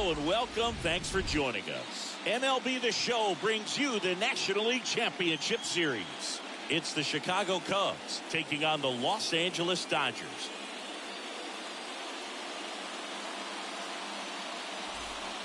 Hello and welcome. Thanks for joining us. MLB The Show brings you the National League Championship Series. It's the Chicago Cubs taking on the Los Angeles Dodgers.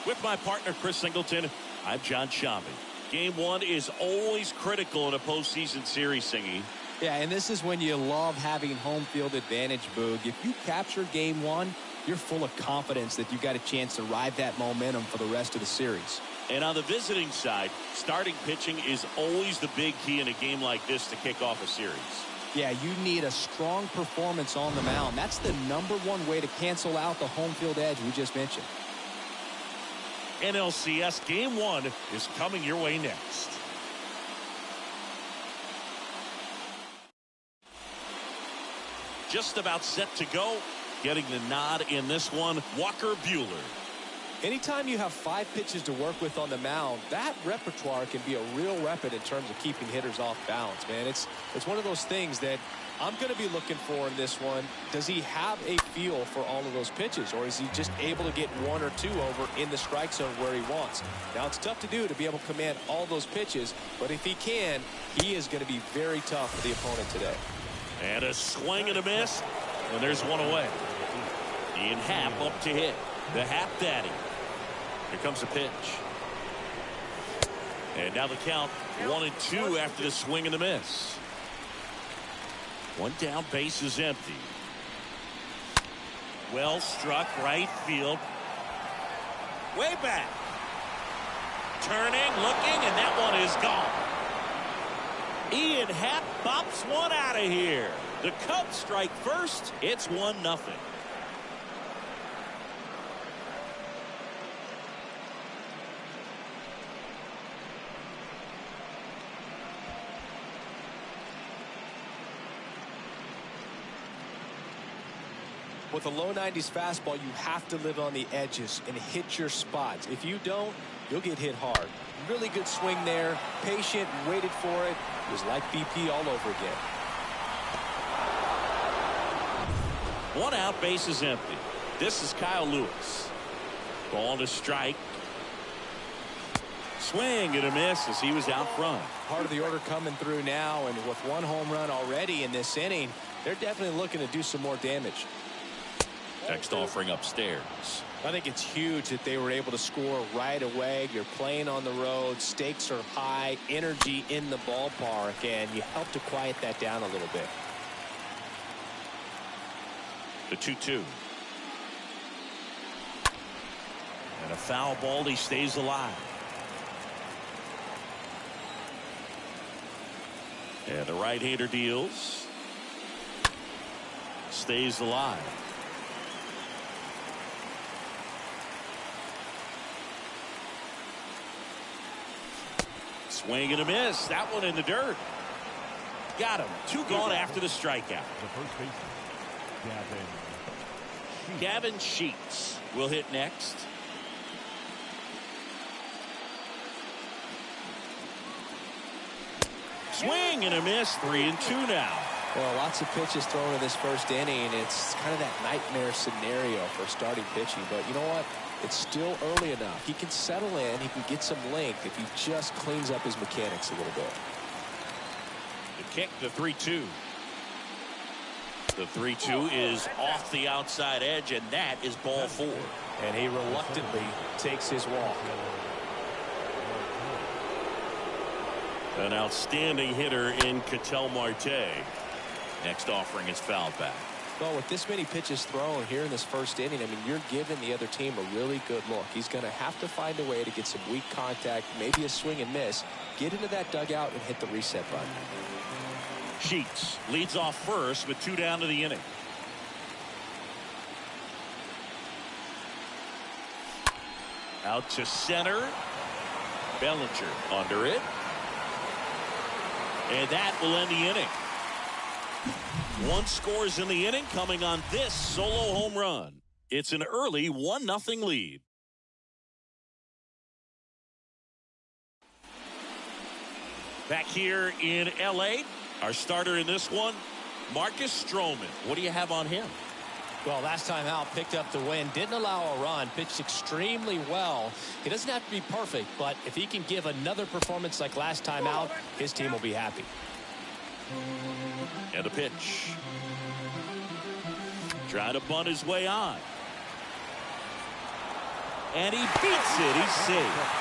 With my partner, Chris Singleton, I'm John Shambi. Game one is always critical in a postseason series, Singy. Yeah, and this is when you love having home field advantage, Boog. If you capture game one, you're full of confidence that you've got a chance to ride that momentum for the rest of the series. And on the visiting side, starting pitching is always the big key in a game like this to kick off a series. Yeah, you need a strong performance on the mound. That's the #1 way to cancel out the home field edge we just mentioned. NLCS Game 1 is coming your way next. Just about set to go. Getting the nod in this one, Walker Buehler. Anytime you have 5 pitches to work with on the mound, that repertoire can be a real weapon in terms of keeping hitters off balance, man. It's one of those things that I'm going to be looking for in this one. Does he have a feel for all of those pitches, or is he just able to get 1 or 2 over in the strike zone where he wants? Now, it's tough to do to be able to command all those pitches, but if he can, he is going to be very tough for the opponent today. And a swing and a miss, and there's one away. Ian Happ up to hit. The Happ Daddy. Here comes the pitch. And now the count 1-2 after the swing and the miss. One down, base is empty. Well struck, right field. Way back. Turning, looking, and that one is gone. Ian Happ bops one out of here. The Cubs strike first. It's 1-0. With a low 90s fastball, you have to live on the edges and hit your spots. If you don't, you'll get hit hard. Really good swing there. Patient, waited for it. It was like BP all over again. One out, base is empty. This is Kyle Lewis. Ball to strike. Swing and a miss as he was out front. Part of the order coming through now, and with 1 home run already in this inning, they're definitely looking to do some more damage. Next offering upstairs. I think it's huge that they were able to score right away. You're playing on the road. Stakes are high. Energy in the ballpark. And you help to quiet that down a little bit. The 2-2. And a foul ball. He stays alive. And the right-hander deals. Stays alive. Swing and a miss. That one in the dirt. Got him. 2 gone after the strikeout. The first baseman, Gavin Sheets will hit next. Swing and a miss. 3-2 now. Well, lots of pitches thrown in this first inning. It's kind of that nightmare scenario for starting pitching. But you know what? It's still early enough. He can settle in. He can get some length if he just cleans up his mechanics a little bit. The kick, the 3-2. The 3-2 is off the outside edge, and that is ball 4. And he reluctantly takes his walk. An outstanding hitter in Ketel Marte. Next offering is fouled back. Well, with this many pitches thrown here in this first inning, I mean, you're giving the other team a really good look. He's going to have to find a way to get some weak contact, maybe a swing and miss, get into that dugout and hit the reset button. Sheets leads off first with 2 down to the inning. Out to center. Bellinger under it. And that will end the inning. 1 scores in the inning coming on this solo home run. It's an early 1-0 lead. Back here in L.A., our starter in this one, Marcus Stroman. What do you have on him? Well, last time out, picked up the win, didn't allow a run, pitched extremely well. He doesn't have to be perfect, but if he can give another performance like last time out, his team will be happy. And a pitch. Trying to bunt his way on. And he beats it. He's safe.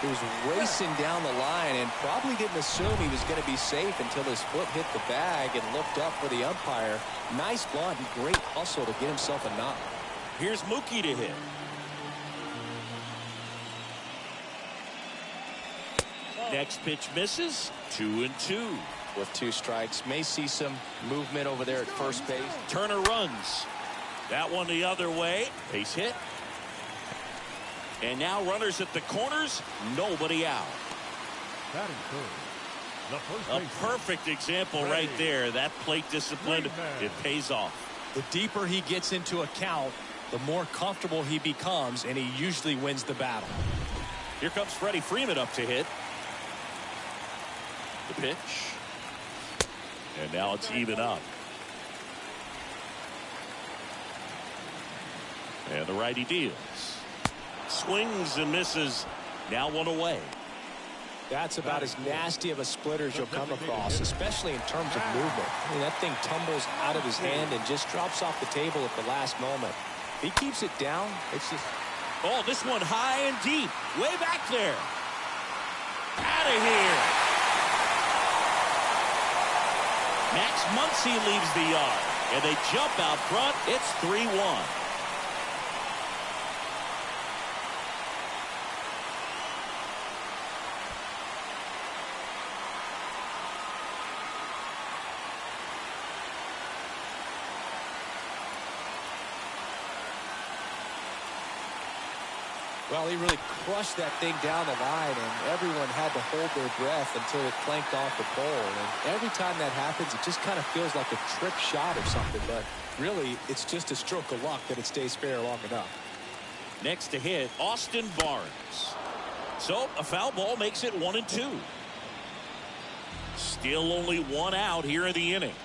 He was racing down the line and probably didn't assume he was going to be safe until his foot hit the bag and looked up for the umpire. Nice bunt and great hustle to get himself a knock. Here's Mookie to hit. Next pitch misses. 2-2. With 2 strikes, may see some movement over there at first base. Turner runs. That one the other way. Base hit. And now runners at the corners. Nobody out. A perfect example right there. That plate discipline, it pays off. The deeper he gets into a count, the more comfortable he becomes, and he usually wins the battle. Here comes Freddie Freeman up to hit. The pitch. And now it's even up. And the righty deals. Swings and misses. Now 1 away. That's about as nasty of a splitter as you'll come across, especially in terms of movement. I mean, that thing tumbles out of his hand and just drops off the table at the last moment. If he keeps it down, it's just... Oh, this one high and deep. Way back there. Out of here. Max Muncy leaves the yard. And they jump out front. It's 3-1. Well, he really crushed that thing down the line, and everyone had to hold their breath until it clanked off the pole. And every time that happens, it just kind of feels like a trick shot or something. But really, it's just a stroke of luck that it stays fair long enough. Next to hit, Austin Barnes. So a foul ball makes it 1-2. Still only 1 out here in the inning.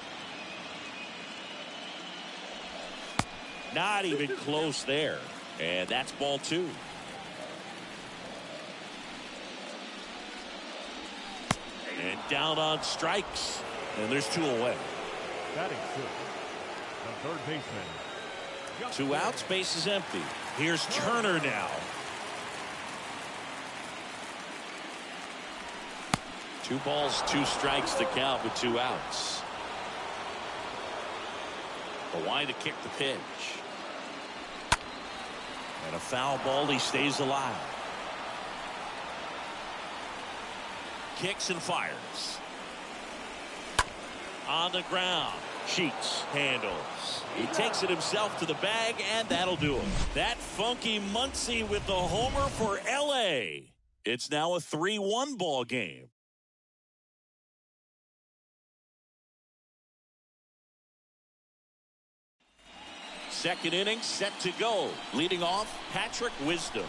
Not even close there. And that's ball 2. And down on strikes. And there's 2 away. Batting fifth, the third baseman. 2 outs, base is empty. Here's Turner now. 2 balls, 2 strikes to count with 2 outs. Kawhi to kick the pitch. And a foul ball, he stays alive. Kicks and fires. On the ground. Sheets handles. He takes it himself to the bag, and that'll do it. That funky Muncy with the homer for LA. It's now a 3-1 ball game. Second inning set to go. Leading off, Patrick Wisdom.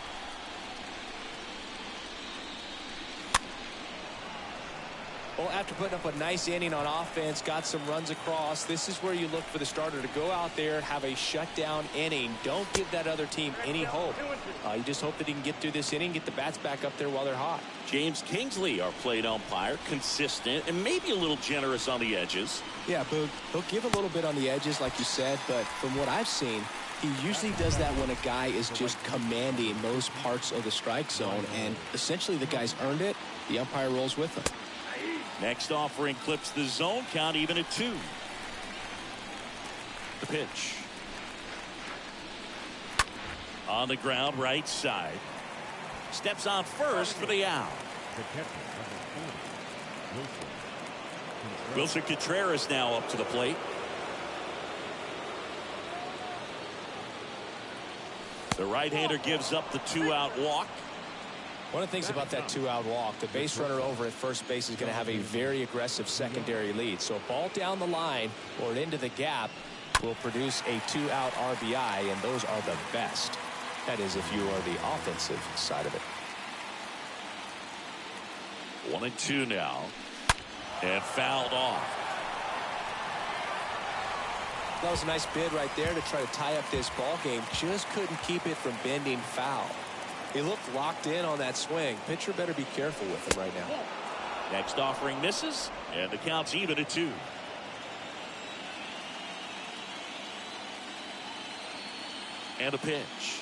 Well, after putting up a nice inning on offense, got some runs across, this is where you look for the starter to go out there, have a shutdown inning. Don't give that other team any hope. You just hope that he can get through this inning, get the bats back up there while they're hot. James Kingsley, our plate umpire, consistent and maybe a little generous on the edges. Yeah, but he'll give a little bit on the edges, like you said, but from what I've seen, he usually does that when a guy is just commanding those parts of the strike zone, and essentially the guy's earned it. The umpire rolls with him. Next offering clips the zone count even at 2. The pitch. On the ground, right side. Steps on first for the out. The catcher, number 40, Wilson Contreras now up to the plate. The right-hander gives up the 2-out walk. One of the things about that 2-out walk, the base runner over at first base is going to have a very aggressive secondary lead. So a ball down the line or into the gap will produce a 2-out RBI, and those are the best. That is, if you are the offensive side of it. 1-2 now. And fouled off. That was a nice bid right there to try to tie up this ball game. Just couldn't keep it from bending foul. He looked locked in on that swing. Pitcher better be careful with him right now. Next offering misses, and the count's even at 2. And a pitch.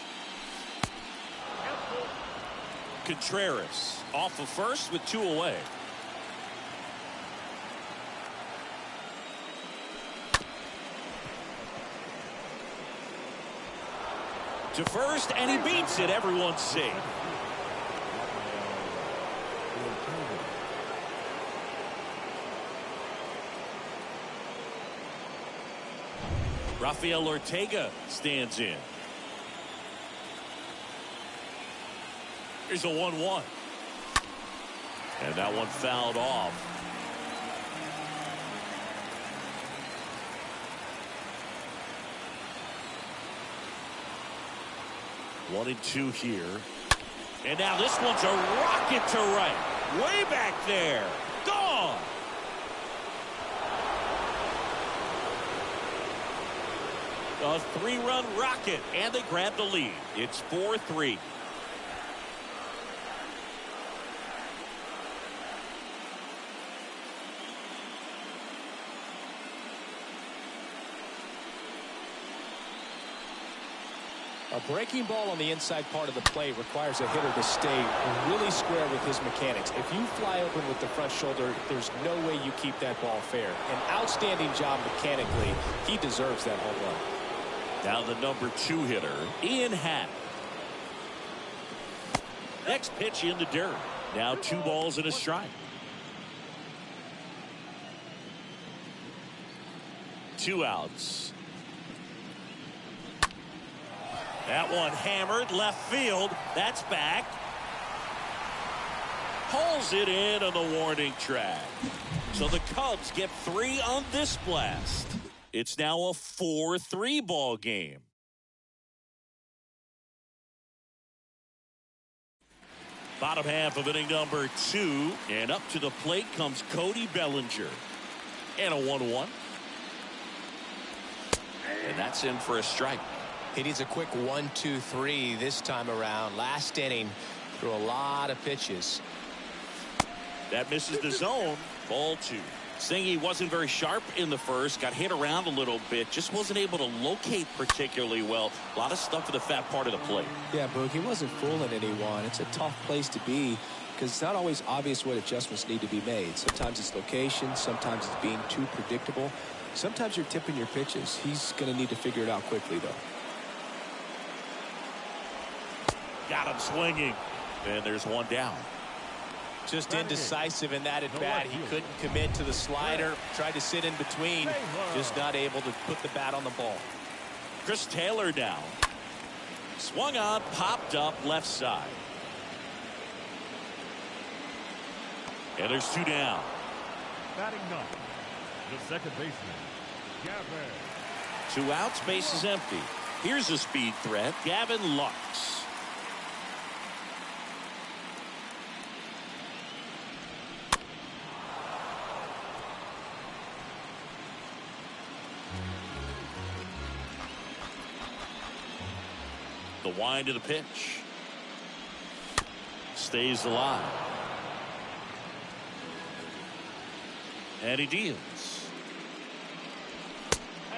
Contreras off of first with 2 away. To first, and he beats it. Everyone's safe. Rafael Ortega stands in. Here's a 1-1. And that one fouled off. One and 2 here. And now this one's a rocket to right. Way back there. Gone. A 3-run rocket, and they grab the lead. It's 4-3. A breaking ball on the inside part of the plate requires a hitter to stay really square with his mechanics. If you fly open with the front shoulder, there's no way you keep that ball fair. An outstanding job mechanically. He deserves that home run. Now the number 2 hitter, Ian Happ. Next pitch in the dirt. Now 2 balls and a strike. 2 outs. That one hammered left field. That's back. Pulls it in on the warning track. So the Cubs get 3 on this blast. It's now a 4-3 ball game. Bottom half of inning number 2. And up to the plate comes Cody Bellinger. And a 1-1. And that's in for a strike. He needs a quick 1-2-3 this time around. Last inning, threw a lot of pitches. That misses the zone. Ball 2. Singy wasn't very sharp in the first. Got hit around a little bit. Just wasn't able to locate particularly well. A lot of stuff in the fat part of the plate. Yeah, Boog, he wasn't fooling anyone. It's a tough place to be because it's not always obvious what adjustments need to be made. Sometimes it's location. Sometimes it's being too predictable. Sometimes you're tipping your pitches. He's going to need to figure it out quickly, though. Got him swinging. And there's one down. Just indecisive in that at bat. He couldn't commit to the slider. Tried to sit in between. Just not able to put the bat on the ball. Chris Taylor down. Swung on, popped up left side. And there's 2 down. Batting 9, the second baseman, Gavin. 2 outs, base is empty. Here's a speed threat, Gavin Lux. The wind of the pitch. Stays alive. And he deals.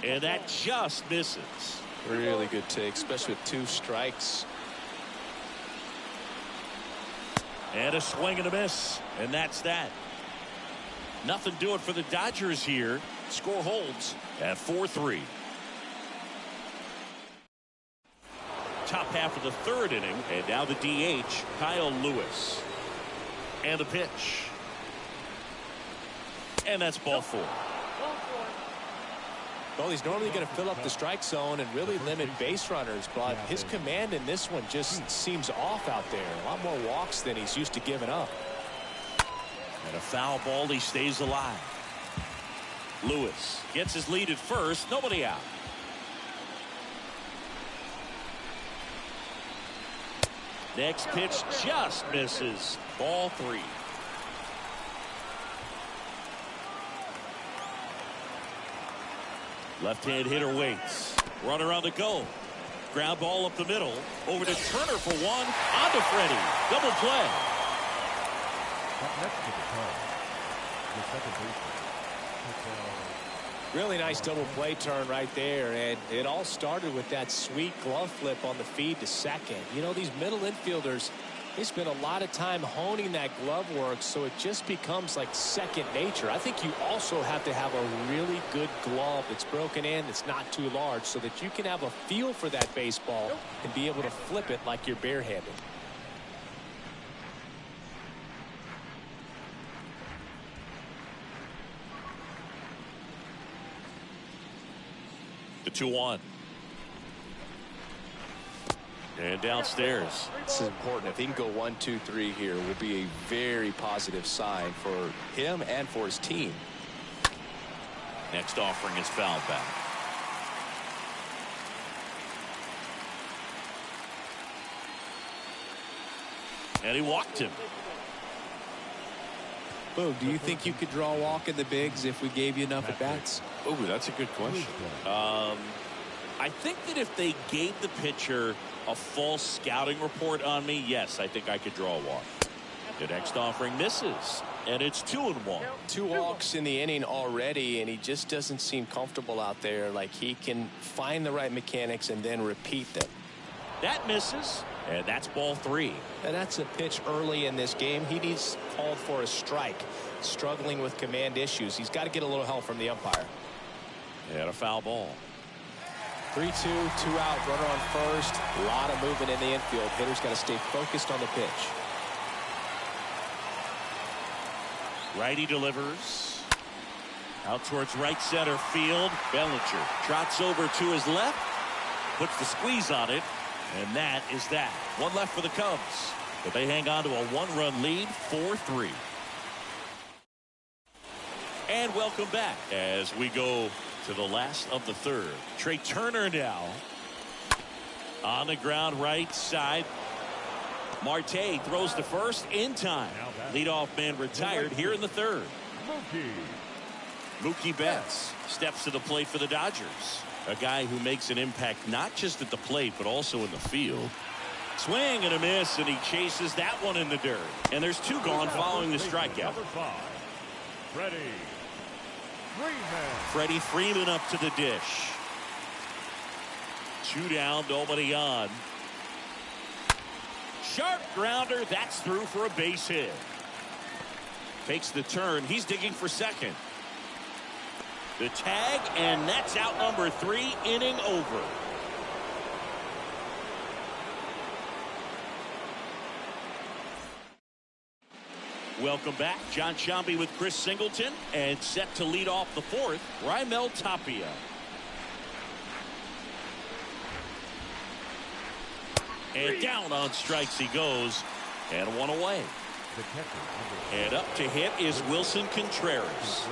And that just misses. Really good take, especially with 2 strikes. And a swing and a miss. And that's that. Nothing doing for the Dodgers here. Score holds at 4-3. Top half of the 3rd inning, and now the DH, Kyle Lewis. And the pitch. And that's ball 4. Well, he's normally going to fill up the strike zone and really limit base runners, but his command in this one just seems off out there. A lot more walks than he's used to giving up. And a foul ball, he stays alive. Lewis gets his lead at first, nobody out. Next pitch just misses. Ball 3. Left-hand hitter waits. Runner on the go. Ground ball up the middle. Over to Turner for one. On to Freddie. Double play. Up next to the turn, the second baseman. Really nice double play turn right there, and it all started with that sweet glove flip on the feed to second. You know, these middle infielders, they spend a lot of time honing that glove work, so it just becomes like second nature. I think you also have to have a really good glove that's broken in, that's not too large, so that you can have a feel for that baseball and be able to flip it like you're barehanded. The 2-1. And downstairs. This is important. If he can go 1, 2, 3 here, will be a very positive sign for him and for his team. Next offering is fouled back. And he walked him. Bo, do you think you could draw a walk in the bigs if we gave you enough at bats? Oh, that's a good question. I think that if they gave the pitcher a false scouting report on me, yes, I think I could draw a walk. The next offering misses, and it's 2-1. 2 walks in the inning already, and he just doesn't seem comfortable out there. Like he can find the right mechanics and then repeat them. That misses, and that's ball 3. And that's a pitch early in this game. He needs called for a strike. Struggling with command issues. He's got to get a little help from the umpire. And a foul ball. 3-2, 2 out, runner on first. A lot of movement in the infield. Hitter's got to stay focused on the pitch. Righty delivers. Out towards right center field. Bellinger trots over to his left. Puts the squeeze on it. And that is that. One left for the Cubs. But they hang on to a 1-run lead, 4-3. And welcome back as we go to the last of the third. Trey Turner now on the ground right side. Marte throws to first in time. Leadoff man retired here in the third. Mookie Betts steps to the plate for the Dodgers. A guy who makes an impact not just at the plate but also in the field. Swing and a miss, and he chases that one in the dirt. And there's 2 gone following the strikeout. Freddie Freeman up to the dish. 2 down, nobody on. Sharp grounder, that's through for a base hit. Takes the turn, he's digging for second. The tag, and that's out number 3, inning over. Welcome back. John Sciambi with Chris Singleton, and set to lead off the 4th, Raimel Tapia. And down on strikes he goes, and 1 away. And up to hit is Wilson Contreras.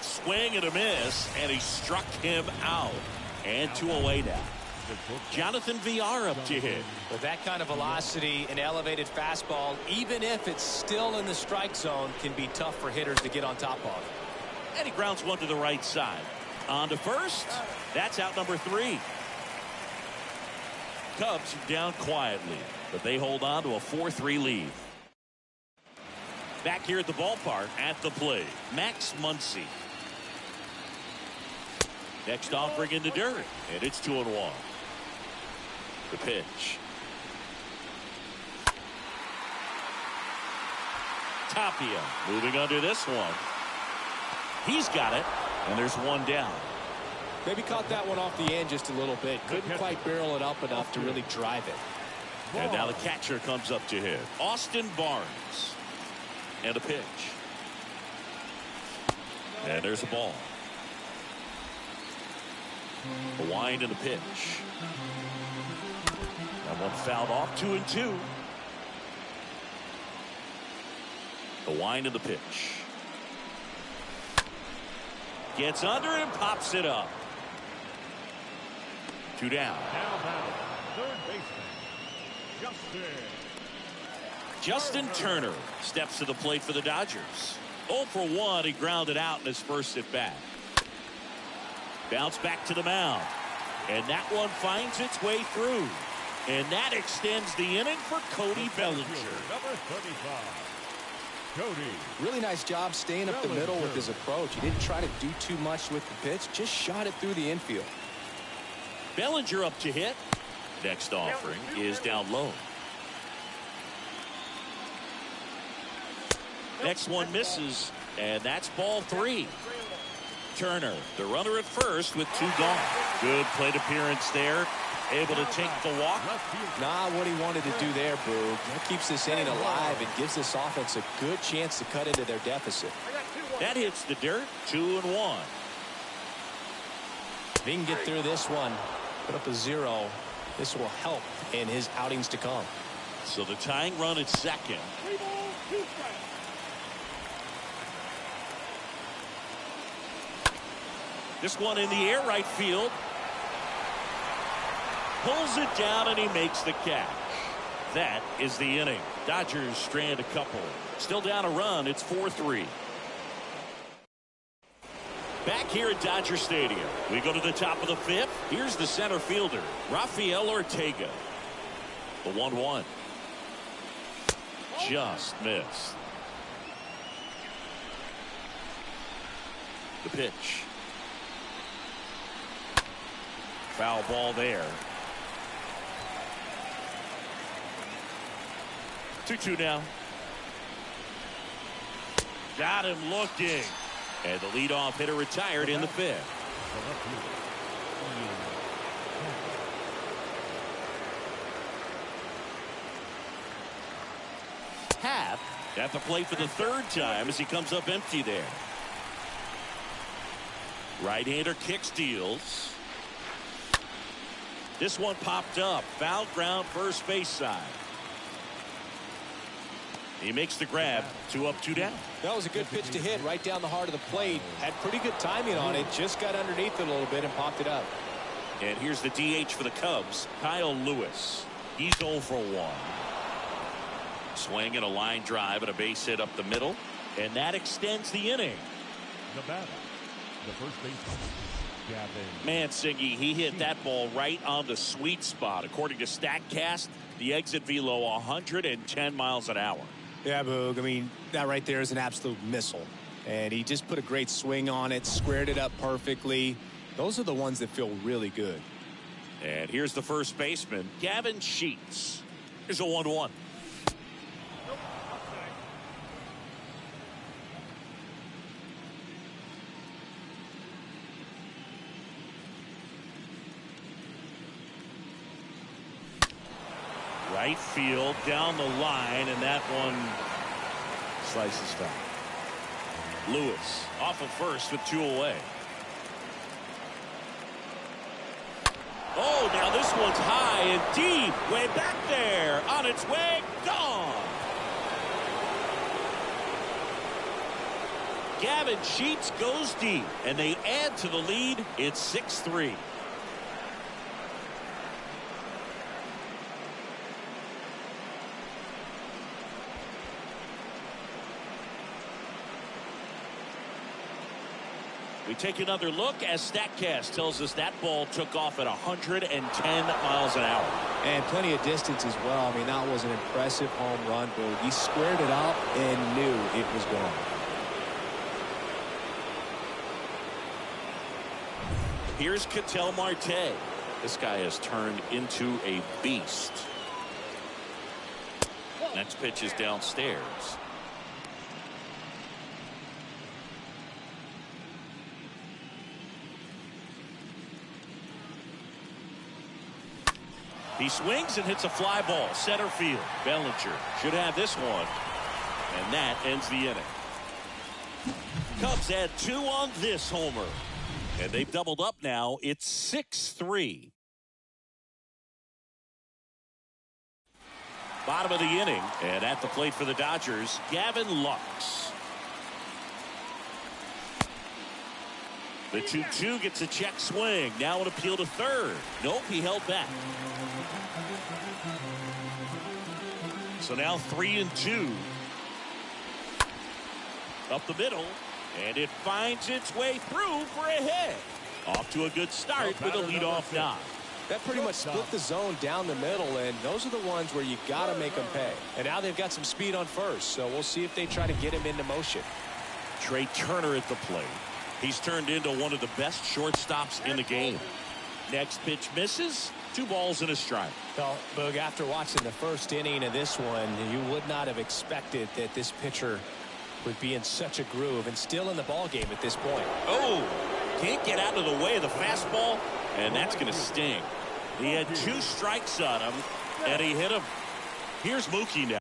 Swing and a miss, and he struck him out. And 2 away now. Jonathan Villar up to hit. With that kind of velocity, an elevated fastball, even if it's still in the strike zone, can be tough for hitters to get on top of. And he grounds one to the right side. On to first. That's out number 3. Cubs down quietly, but they hold on to a 4-3 lead. Back here at the ballpark at the plate, Max Muncy. Next offering in the dirt, and it's 2-1. The pitch. Tapia moving under this one. He's got it, and there's 1 down. Maybe caught that one off the end just a little bit. Couldn't quite barrel it up enough to really drive it. And now the catcher comes up to hit. Austin Barnes. And a pitch. And there's a ball. The wind and the pitch. That one fouled off, 2-2. The wind and the pitch. Gets under and pops it up. 2 down. Now batting, third baseman, Justin Turner steps to the plate for the Dodgers. 0 for 1. He grounded out in his first at bat. Bounce back to the mound. And that one finds its way through. And that extends the inning for Cody Bellinger. Number 35. Cody. Really nice job staying up the middle with his approach. He didn't try to do too much with the pitch, just shot it through the infield. Bellinger up to hit. Next offering is down low. Next one misses, and that's ball 3. Turner, the runner at first with 2 gone. Good plate appearance there. Able to take the walk. Not what he wanted to do there, Boog. That keeps this inning alive and gives this offense a good chance to cut into their deficit. That hits the dirt. 2-1. If he can get through this one, put up a 0, this will help in his outings to come. So the tying run at second. This one in the air, right field. Pulls it down and he makes the catch. That is the inning. Dodgers strand a couple. Still down a run. It's 4-3. Back here at Dodger Stadium, we go to the top of the 5th. Here's the center fielder, Rafael Ortega. The 1-1. Just missed. The pitch. Foul ball there. 2-2 now. Got him looking. And the leadoff hitter retired in the 5th. Happ at the plate for the 3rd time as he comes up empty there. Right-hander kick steals. This one popped up. Foul ground first base side. He makes the grab. 2 up, 2 down. That was a good pitch to hit right down the heart of the plate. Had pretty good timing on it. Just got underneath it a little bit and popped it up. And here's the DH for the Cubs, Kyle Lewis. He's 0 for 1. Swing and a line drive and a base hit up the middle. And that extends the inning. Nevada. The first baseman. Mansingi, he hit that ball right on the sweet spot. According to StatCast, the exit velo 110 miles an hour. Yeah, Boog. I mean, that right there is an absolute missile. And he just put a great swing on it, squared it up perfectly. Those are the ones that feel really good. And here's the first baseman, Gavin Sheets. Here's a 1-1. Right field down the line, and that one slices foul. Lewis off of first with 2 away. Oh, now this one's high and deep, way back there, on its way, gone. Gavin Sheets goes deep, and they add to the lead. It's 6-3. We take another look as StatCast tells us that ball took off at 110 miles an hour. And plenty of distance as well. I mean, that was an impressive home run, Boog. He squared it up and knew it was gone. Here's Ketel Marte. This guy has turned into a beast. Next pitch is downstairs. He swings and hits a fly ball center field. Bellinger should have this one, and that ends the inning. Cubs add 2 on this homer, and they've doubled up now. It's 6-3. Bottom of the inning, and at the plate for the Dodgers, Gavin Lux. The 2-2 gets a check swing. Now an appeal to third. Nope, he held back. So now 3-2. Up the middle, and it finds its way through for a hit. Off to a good start with a leadoff knock. That pretty much split the zone down the middle, and those are the ones where you got to make them pay. And now they've got some speed on first, so we'll see if they try to get him into motion. Trey Turner at the plate. He's turned into one of the best shortstops in the game. Next pitch misses. 2 balls and a strike. Well, Boog, after watching the first inning of this one, you would not have expected that this pitcher would be in such a groove and still in the ball game at this point. Oh, can't get out of the way of the fastball, and that's going to sting. He had 2 strikes on him, and he hit him. Here's Mookie now.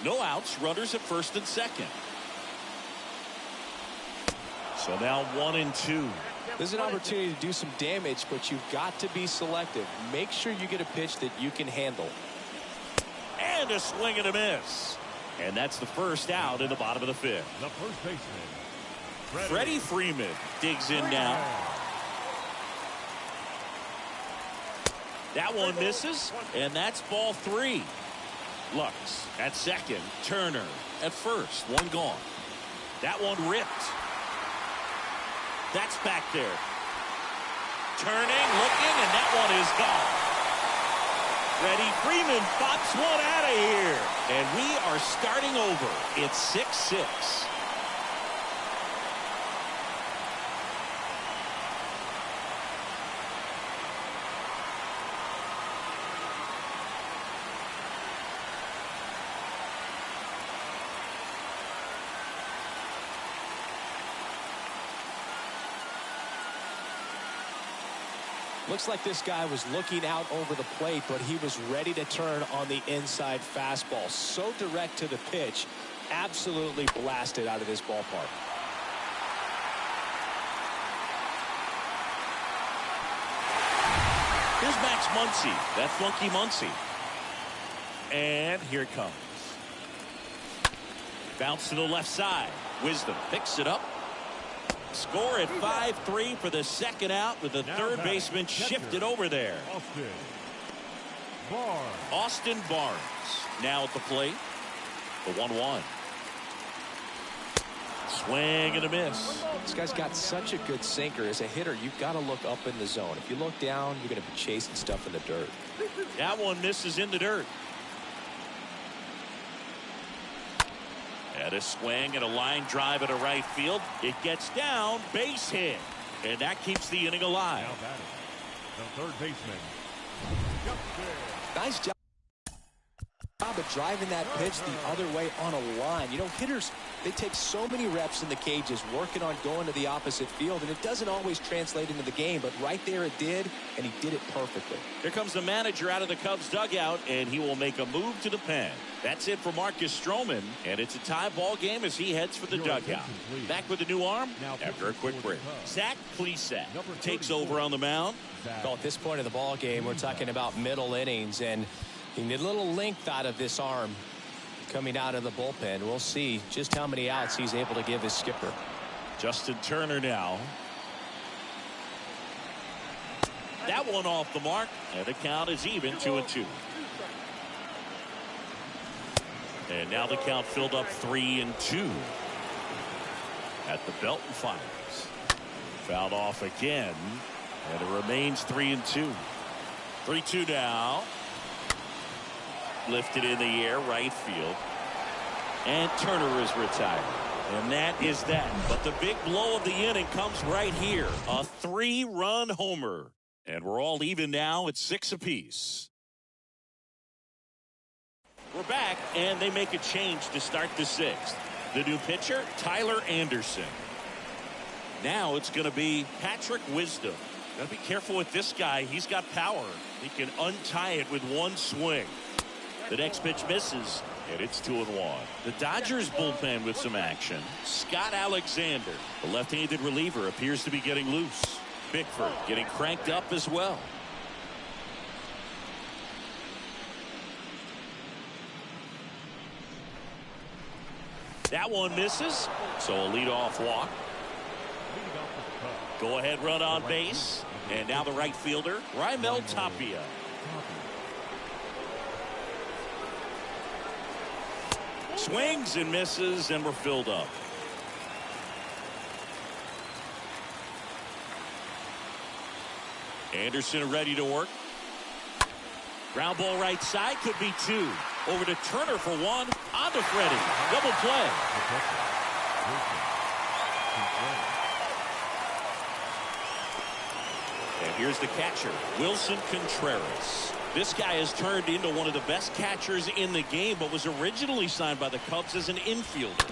No outs, runners at first and second. So now 1-2. There's an opportunity to do some damage, but you've got to be selective. Make sure you get a pitch that you can handle. And a swing and a miss. And that's the first out in the bottom of the 5th. The first baseman, Freddie Freeman digs in now. That one misses, and that's ball 3. Lux at second. Turner at first. 1 gone. That one ripped. That's back there. Turning, looking, and that one is gone. Freddie Freeman pops one out of here. And we are starting over. It's 6-6. Looks like this guy was looking out over the plate, but he was ready to turn on the inside fastball. So direct to the pitch, absolutely blasted out of this ballpark. Here's Max Muncy. That funky Muncy. And here it comes. Bounce to the left side. Wisdom picks it up. Score at 5-3 for the second out with the third baseman shifted over there. Austin Barnes now at the plate. The 1-1. Swing and a miss. This guy's got such a good sinker. As a hitter, you've got to look up in the zone. If you look down, you're going to be chasing stuff in the dirt. That one misses in the dirt. And a swing and a line drive at a right field. It gets down, base hit. And that keeps the inning alive. Now batting, the third baseman. Nice job of driving that pitch the other way on a line. You know, hitters, they take so many reps in the cages working on going to the opposite field, and it doesn't always translate into the game, but right there it did, and he did it perfectly. Here comes the manager out of the Cubs dugout, and he will make a move to the pen. That's it for Marcus Stroman, and it's a tie ball game as he heads for the dugout. Back with a new arm after a quick break. Zach Plesac takes over on the mound. Well, at this point of the ball game, we're talking about middle innings, and you need a little length out of this arm coming out of the bullpen. We'll see just how many outs he's able to give his skipper. Justin Turner now. That one off the mark, and the count is even 2-2. And now the count filled up 3-2 at the Belton Fires. Fouled off again, and it remains 3-2. 3-2 now. Lifted in the air, right field. And Turner is retired. And that is that. But the big blow of the inning comes right here. A 3-run homer. And we're all even now at 6 apiece. We're back, and they make a change to start the 6th. The new pitcher, Tyler Anderson. Now it's going to be Patrick Wisdom. Got to be careful with this guy. He's got power. He can untie it with one swing. The next pitch misses, and it's 2-1. The Dodgers bullpen with some action. Scott Alexander, the left-handed reliever, appears to be getting loose. Bickford getting cranked up as well. That one misses, so a leadoff walk. Go ahead run on base, and now the right fielder, Raimel Tapia. Swings and misses, and we're filled up. Anderson ready to work. Ground ball right side, could be two. Over to Turner for one. On to Freddie. Double play. And here's the catcher, Wilson Contreras. This guy has turned into one of the best catchers in the game, but was originally signed by the Cubs as an infielder.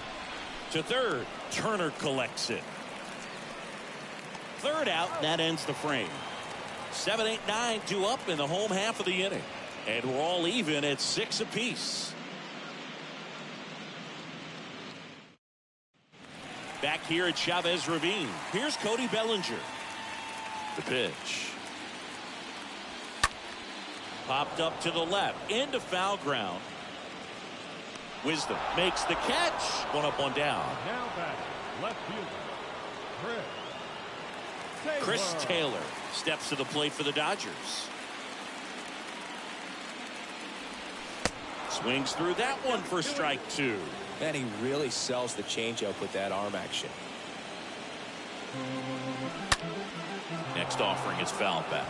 To third, Turner collects it. Third out, that ends the frame. 7, 8, 9, 2 up in the home half of the inning. And we're all even at 6 apiece. Back here at Chavez Ravine, here's Cody Bellinger. The pitch. Popped up to the left, into foul ground. Wisdom makes the catch. One up, one down. Now back, left fielder, Chris Taylor steps to the plate for the Dodgers. Swings through that one for strike two. Man, he really sells the changeup with that arm action. Next offering is fouled back.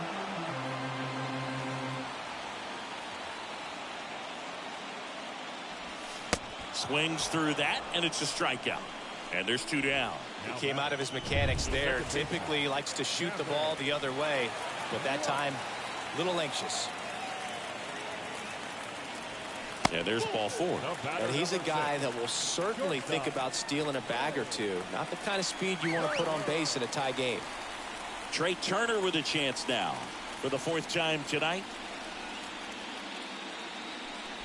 Swings through that, and it's a strikeout. And there's two down. He came out of his mechanics there. Typically he likes to shoot the ball the other way, but that time a little anxious. And there's ball four. And he's a guy that will certainly think about stealing a bag or two. Not the kind of speed you want to put on base in a tie game. Trey Turner with a chance now for the 4th time tonight.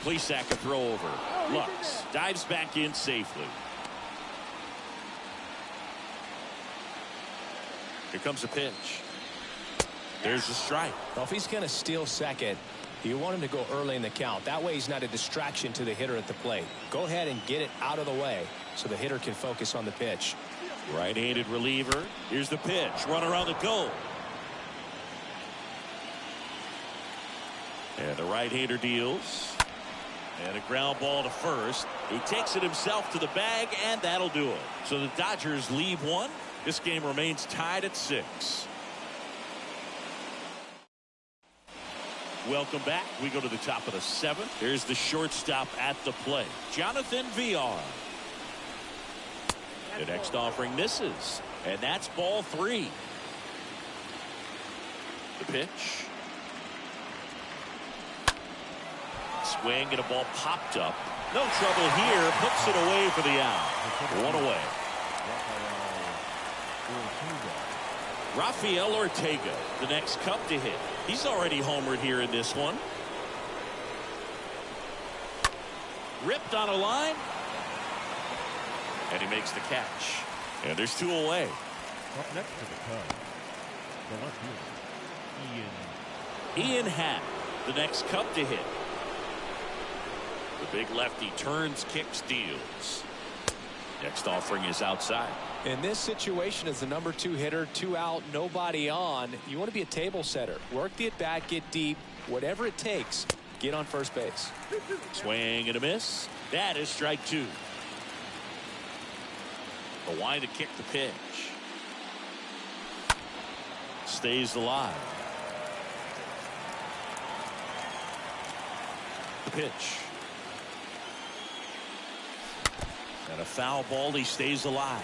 Plesac a throw over. Lux dives back in safely. Here comes a pitch. There's a strike. Well, if he's going to steal second, you want him to go early in the count. That way he's not a distraction to the hitter at the plate. Go ahead and get it out of the way so the hitter can focus on the pitch. Right-handed reliever. Here's the pitch. Runner on the go. And the right-hander deals. And a ground ball to first. He takes it himself to the bag, and that'll do it. So the Dodgers leave one. This game remains tied at 6. Welcome back. We go to the top of the 7th. Here's the shortstop at the plate, Jonathan Villar. The next offering misses, and that's ball 3. The pitch. Swing, and a ball popped up. No trouble here. Puts it away for the out. One away. Rafael Ortega, the next Cub to hit. He's already homered here in this one. Ripped on a line. And he makes the catch. And there's 2 away. Up next to the Cubs, the left fielder, Ian Happ, the next Cub to hit. The big lefty turns, kicks, deals. Next offering is outside. In this situation, as the number 2 hitter, 2 out, nobody on, you want to be a table setter. Work the at bat, get deep, whatever it takes, get on first base. Swing and a miss. That is strike 2. The wind to kick the pitch. Stays alive. The pitch. And a foul ball. He stays alive.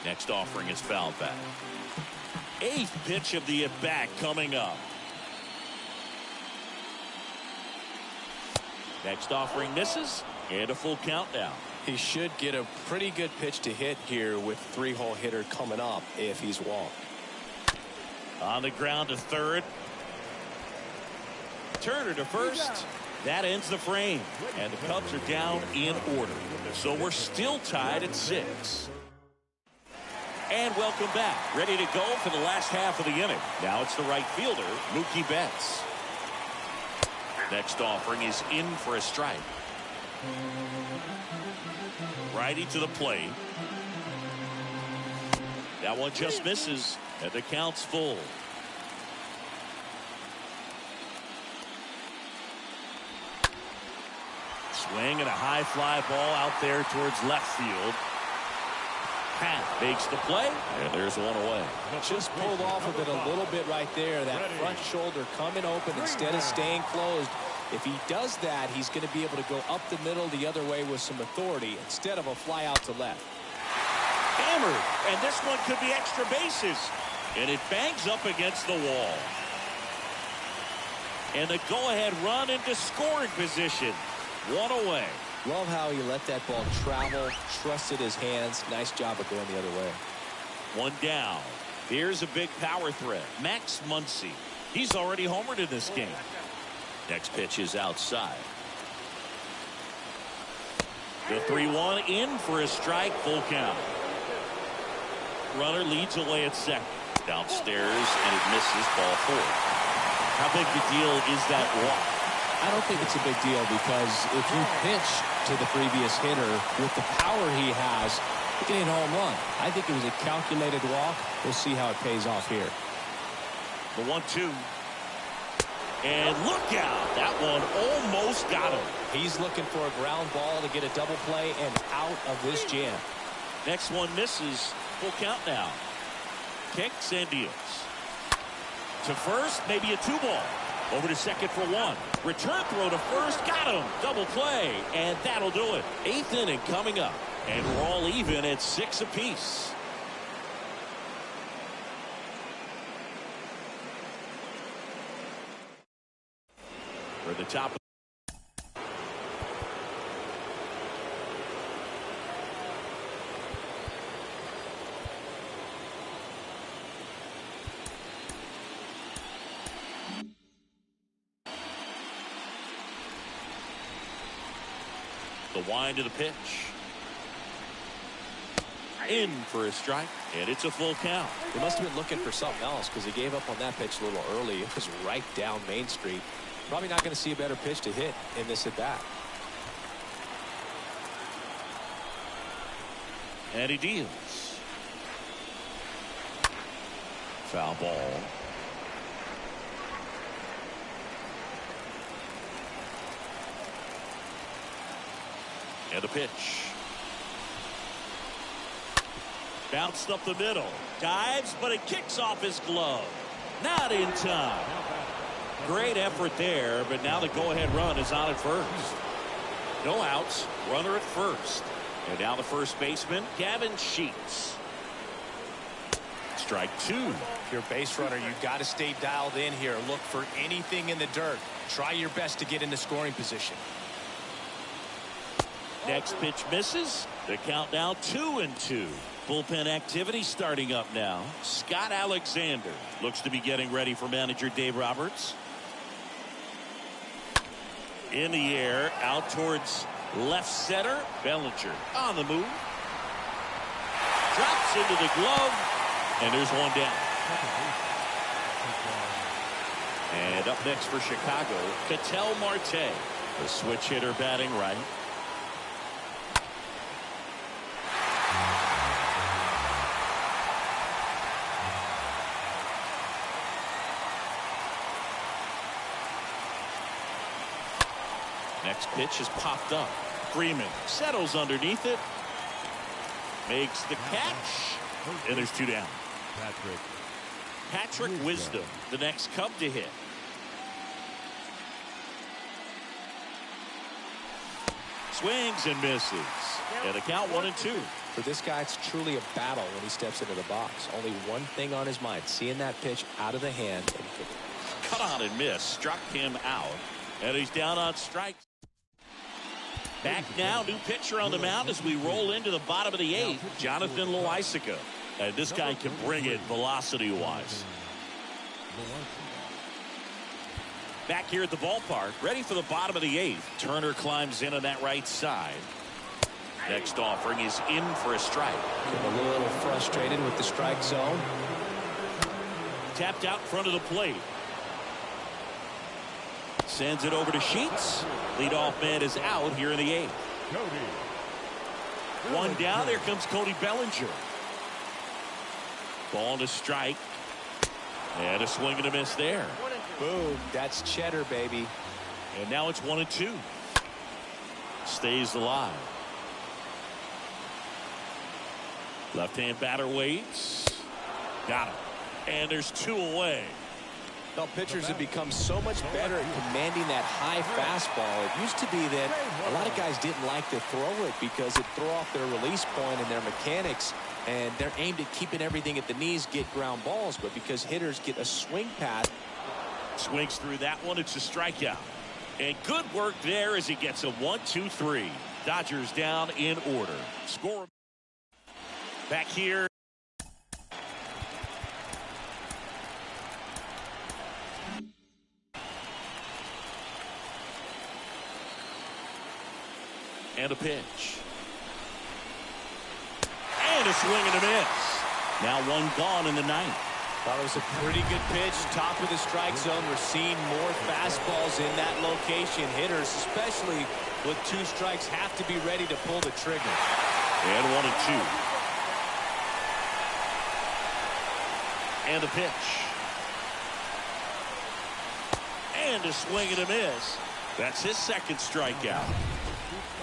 Next offering is fouled back. 8th pitch of the at-bat coming up. Next offering misses, and a full countdown. He should get a pretty good pitch to hit here with 3-hole hitter coming up if he's walked. On the ground to third. Turner to first. That ends the frame, and the Cubs are down in order. So we're still tied at 6. And welcome back. Ready to go for the last half of the inning. Now it's the right fielder, Mookie Betts. Next offering is in for a strike. Righty to the plate. That one just misses, and the count's full. Swing and a high fly ball out there towards left field. Pat makes the play, and there's one away. Just pulled off of it a little bit right there. That front shoulder coming open instead of staying closed. If he does that, he's going to be able to go up the middle the other way with some authority instead of a fly out to left. Hammered, and this one could be extra bases. And it bangs up against the wall. And the go-ahead run into scoring position. One away. Love how he let that ball travel, trusted his hands. Nice job of going the other way. One down. Here's a big power threat. Max Muncy. He's already homered in this game. Next pitch is outside. The 3-1 in for a strike, full count. Runner leads away at second. Downstairs, and it misses, ball 4. How big a deal is that walk? I don't think it's a big deal because if you pitch to the previous hitter with the power he has, he can hit a home run. I think it was a calculated walk. We'll see how it pays off here. The 1-2. And look out. That one almost got him. He's looking for a ground ball to get a double play and out of this jam. Next one misses. Full count now. Kicks and deals. To first, maybe a 2-ball. Over to second for 1. Return throw to first. Got him. Double play. And that'll do it. 8th inning coming up. And we're all even at 6 apiece. For the top. The wind of the pitch. In for a strike, and it's a full count. He must have been looking for something else because he gave up on that pitch a little early. It was right down Main Street. Probably not going to see a better pitch to hit in this at bat. And he deals. Foul ball. And a pitch. Bounced up the middle. Dives, but it kicks off his glove. Not in time. Great effort there, but now the go-ahead run is on at first. No outs. Runner at first. And now the first baseman, Gavin Sheets. Strike 2. If you're a base runner, you've got to stay dialed in here. Look for anything in the dirt. Try your best to get into scoring position. Next pitch misses. The count now 2-2. Bullpen activity starting up now. Scott Alexander looks to be getting ready for manager Dave Roberts. In the air, out towards left center. Bellinger on the move. Drops into the glove, and there's one down. And up next for Chicago, Ketel Marte, the switch hitter batting right. Next pitch is popped up. Freeman settles underneath it. Makes the catch. And there's 2 down. Patrick Wisdom, the next Cub to hit. Swings and misses. And the count 1-2. For this guy, it's truly a battle when he steps into the box. Only one thing on his mind, seeing that pitch out of the hand. And cut on and miss. Struck him out. And he's down on strikes. Back now, new pitcher on the mound as we roll into the bottom of the 8th, Jonathan Loaisiga. And this guy can bring it velocity-wise. Back here at the ballpark, ready for the bottom of the 8th. Turner climbs in on that right side. Next offering is in for a strike. a little frustrated with the strike zone. Tapped out in front of the plate. Sends it over to Sheets. Leadoff man is out here in the 8th. One down. There comes Cody Bellinger. Ball to strike. And a swing and a miss there. Boom. That's cheddar, baby. And now it's 1-2. stays alive. Left-hand batter waits. Got him. And there's 2 away. Well, pitchers have become so much better at commanding that high fastball. It used to be that a lot of guys didn't like to throw it because it threw off their release point and their mechanics, and they're aimed at keeping everything at the knees, get ground balls. But because hitters get a swing path. Swings through that one. It's a strikeout. And good work there as he gets a 1-2-3. Dodgers down in order. Score back here. And a pitch. And a swing and a miss. Now 1 gone in the 9th. Thought it was a pretty good pitch. Top of the strike zone. We're seeing more fastballs in that location. Hitters, especially with 2 strikes, have to be ready to pull the trigger. And 1-2. And a pitch. And a swing and a miss. That's his 2nd strikeout.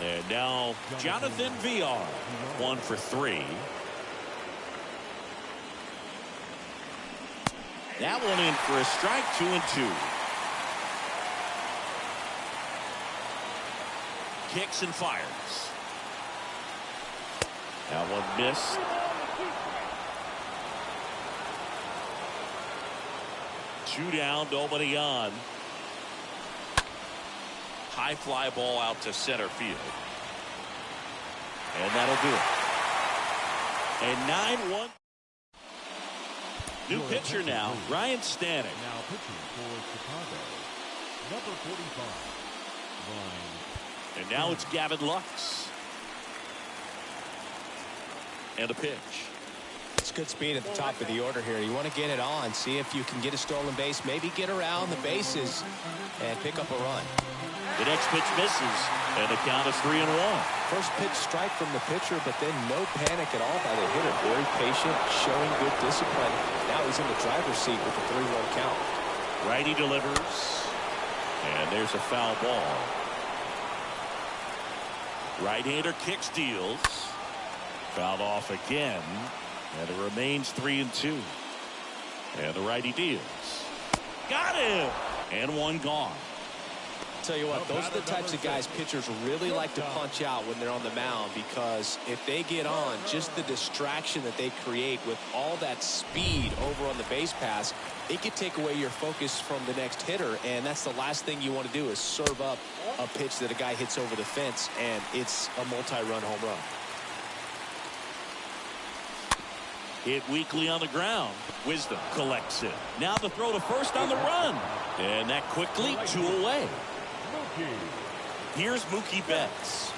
And now Jonathan VR, 1 for 3. That one in for a strike. 2-2. Kicks and fires. That one missed. Two down, nobody on. High fly ball out to center field. And that'll do it. And 9-1. New pitcher now, Ryan Stanek. Now pitching for Chicago, number 45, Ryan. And now it's Gavin Lux. And a pitch. It's good speed at the top of the order here. You want to get it on, see if you can get a stolen base, maybe get around the bases and pick up a run. The next pitch misses, and the count is 3-1. First pitch strike from the pitcher, but then no panic at all by the hitter. Very patient, showing good discipline. Now he's in the driver's seat with a 3-1 count. Righty delivers, and there's a foul ball. Right-hander kicks, deals. Fouled off again, and it remains 3-2. And the righty deals. Got him! And 1 gone. Tell you what, those are the types of guys pitchers really like to punch out when they're on the mound, because if they get on, just the distraction that they create with all that speed over on the base pass, it could take away your focus from the next hitter, and that's the last thing you want to do is serve up a pitch that a guy hits over the fence, and it's a multi-run home run. Hit weakly on the ground. Wisdom collects it. Now the throw to first on the run. And that quickly 2 away. Here's Mookie Betts.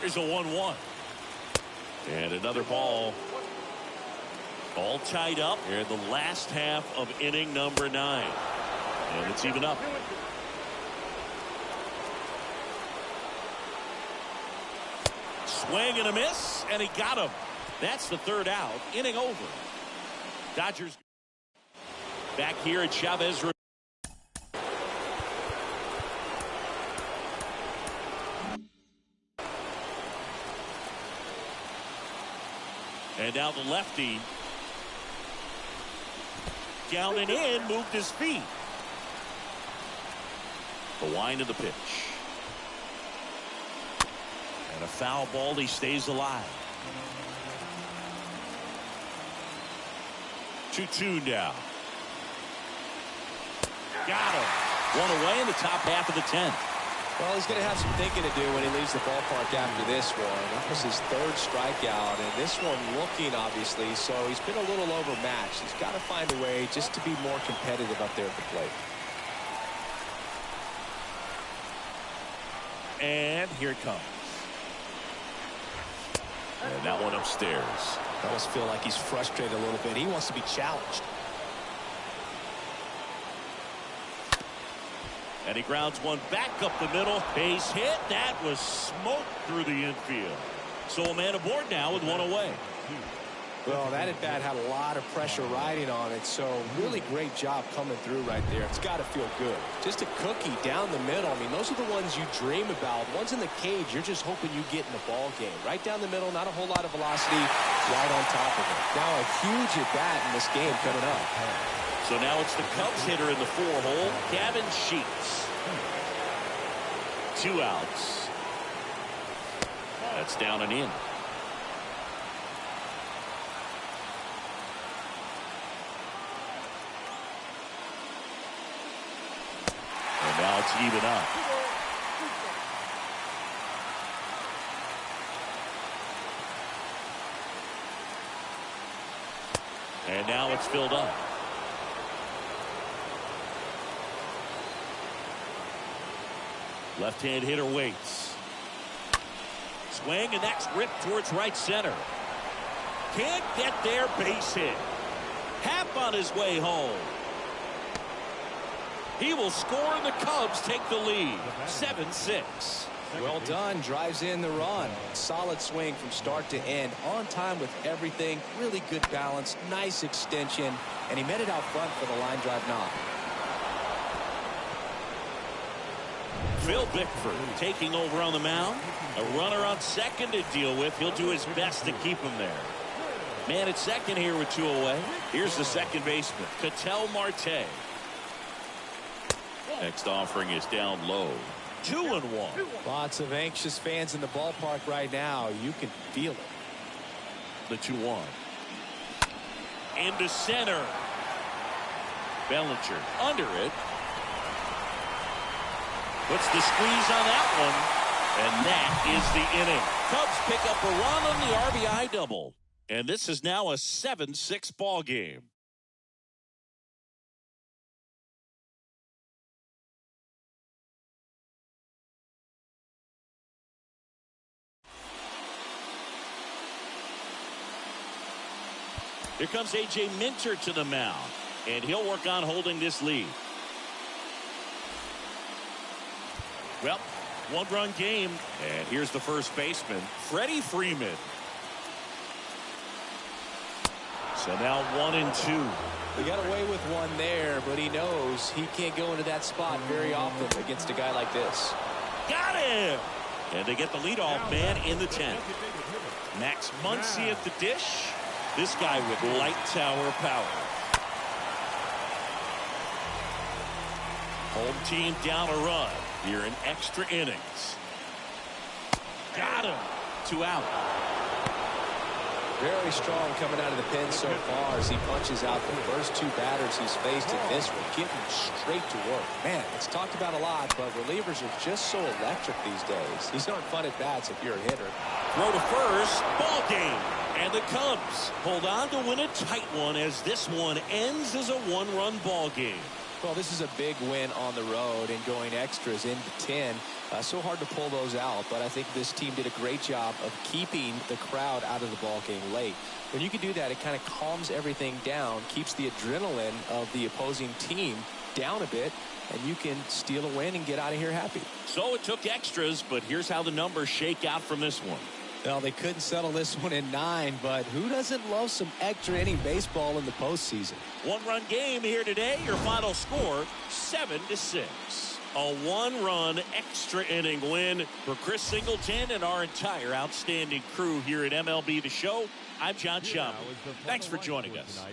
Here's a 1-1. And another ball. All tied up here in the last half of inning number 9. And it's even up. Swing and a miss, and he got him. That's the 3rd out. Inning over. Dodgers back here at Chavez. And now the lefty. Down and in, moved his feet. The wind of the pitch. And a foul ball, he stays alive. 2-2 now. Got him. 1 away in the top half of the 10th. Well, he's going to have some thinking to do when he leaves the ballpark after this one. That was his 3rd strikeout, and this one looking, obviously, so he's been a little overmatched. He's got to find a way just to be more competitive up there at the plate. And here it comes. And that one upstairs. I almost feel like he's frustrated a little bit. He wants to be challenged. And he grounds one back up the middle. Base hit. That was smoked through the infield. So a man aboard now with 1 away. Well, that at bat had a lot of pressure riding on it, so really great job coming through right there. It's got to feel good. Just a cookie down the middle. I mean, those are the ones you dream about. Ones in the cage, you're just hoping you get in the ball game. Right down the middle, not a whole lot of velocity, right on top of it. Now a huge at bat in this game coming up. So now it's the Cubs hitter in the 4-hole, Gavin Sheets. 2 outs. That's down and in. And now it's even up. And now it's filled up. Left-hand hitter waits. Swing, and that's ripped towards right center. Can't get there, base hit. Happ on his way home. He will score, and the Cubs take the lead. 7-6. Well done. Drives in the run. Solid swing from start to end. On time with everything. Really good balance. Nice extension. And he met it out front for the line drive knock. Phil Bickford taking over on the mound. A runner on second to deal with. He'll do his best to keep him there. Man at second here with 2 away. Here's the second baseman, Ketel Marte. Next offering is down low. 2-1. Lots of anxious fans in the ballpark right now. You can feel it. The 2-1. Into center. Bellinger under it. Puts the squeeze on that one. And that is the inning. Cubs pick up a run on the RBI double. And this is now a 7-6 ball game. Here comes A.J. Minter to the mound. And he'll work on holding this lead. Well, 1-run game. And here's the first baseman, Freddie Freeman. So now 1-2. He got away with one there, but he knows he can't go into that spot very often against a guy like this. Got him! And they get the leadoff man in the 10th. Max Muncy at the dish. This guy with light tower power. Home team down a run here in extra innings. Got him. 2 out. Very strong coming out of the pen so far as he punches out the first 2 batters he's faced in this one. Getting straight to work. Man, it's talked about a lot, but relievers are just so electric these days. These aren't fun at bats if you're a hitter. Throw to first. Ball game. And the Cubs hold on to win a tight one as this one ends as a 1-run ball game. Well, this is a big win on the road and going extras into 10. So hard to pull those out, but I think this team did a great job of keeping the crowd out of the ball game late. When you can do that, it kind of calms everything down, keeps the adrenaline of the opposing team down a bit, and you can steal a win and get out of here happy. So it took extras, but here's how the numbers shake out from this one. Well, they couldn't settle this one in 9, but who doesn't love some extra inning baseball in the postseason? 1-run game here today. Your final score, 7-6. A 1-run extra inning win for Chris Singleton and our entire outstanding crew here at MLB The Show. I'm John Schaub. Thanks for joining us.